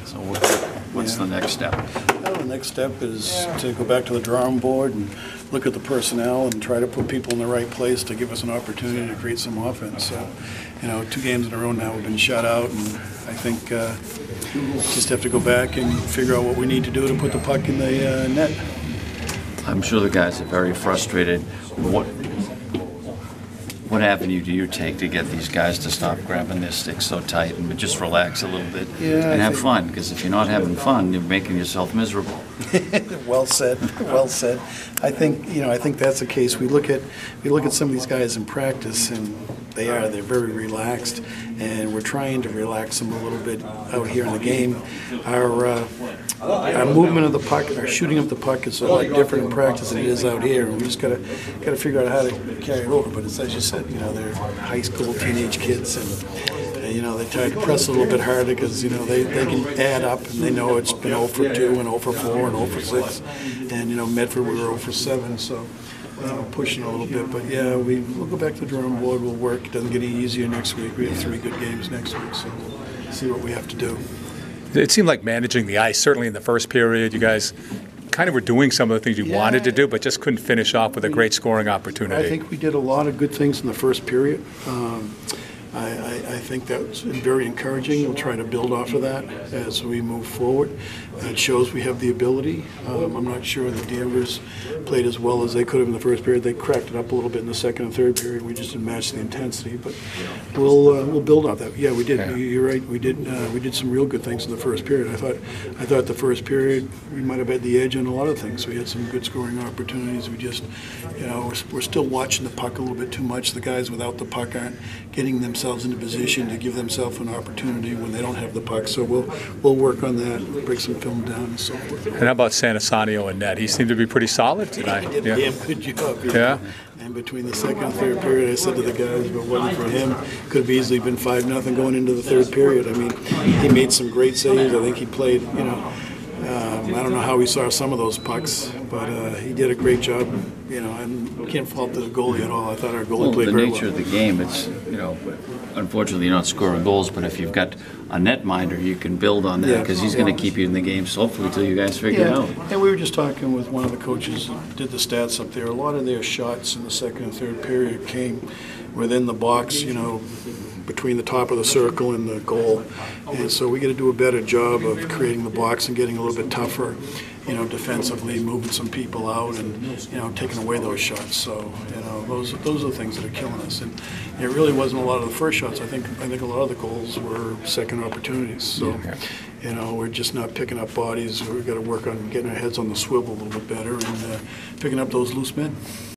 So what's the next step? Well, the next step is to go back to the drawing board and look at the personnel and try to put people in the right place to give us an opportunity to create some offense. So, 2 games in a row now we've been shut out, and I think just have to go back and figure out what we need to do to put the puck in the net. I'm sure the guys are very frustrated. What avenue do you take to get these guys to stop grabbing their sticks so tight and just relax a little bit and have fun? Because if you're not having fun, you're making yourself miserable. Well said. Well said. I think that's the case. We look at some of these guys in practice, and they're very relaxed, and we're trying to relax them a little bit out here in the game. Our movement of the puck, our shooting of the puck is a lot different in practice than it is out here, and we just got to figure out how to carry it over. But it's, as you said, they're high school, teenage kids, and they try to press a little bit harder because they can add up, and they know it's been 0 for 2 and 0 for 4 and 0 for 6, and Medford we were 0 for 7, so pushing a little bit. But yeah, we'll go back to the drawing board. We'll work. It doesn't get any easier next week. We have 3 good games next week, so we'll see what we have to do. It seemed like managing the ice, certainly in the first period, you guys kind of were doing some of the things you wanted to do, but just couldn't finish off with a great scoring opportunity. I think we did a lot of good things in the first period. I think that's very encouraging. We'll try to build off of that as we move forward. It shows we have the ability. I'm not sure the Danvers played as well as they could have in the first period. They cracked it up a little bit in the second and third period. We just didn't match the intensity, but we'll build off that. Yeah, we did. Yeah. You're right. We did some real good things in the first period. I thought the first period we might have had the edge on a lot of things. We had some good scoring opportunities. We just, we're still watching the puck a little bit too much. The guys without the puck aren't getting themselves into position to give themselves an opportunity when they don't have the puck. So we'll work on that, break some film down and so forth. And how about Santasanio and net? He seemed to be pretty solid tonight. He did a damn good job. Yeah. And between the second and third period, I said to the guys, if it wasn't for him, could have easily been 5-0 going into the third period. I mean, he made some great saves. I think he played, I don't know how he saw some of those pucks, but he did a great job. And can't fault the goalie at all. I thought our goalie played very well. The nature of the game, it's, unfortunately you're not scoring goals, but if you've got a netminder, you can build on that because he's going to keep you in the game, so hopefully till you guys figure it out. And we were just talking with one of the coaches who did the stats up there. A lot of their shots in the second and third period came within the box, between the top of the circle and the goal. And so we got to do a better job of creating the box and getting a little bit tougher, defensively, moving some people out and, taking away those shots. So, those are the things that are killing us. And it really wasn't a lot of the first shots. I think a lot of the goals were second opportunities. So, we're just not picking up bodies. We've got to work on getting our heads on the swivel a little bit better and picking up those loose men.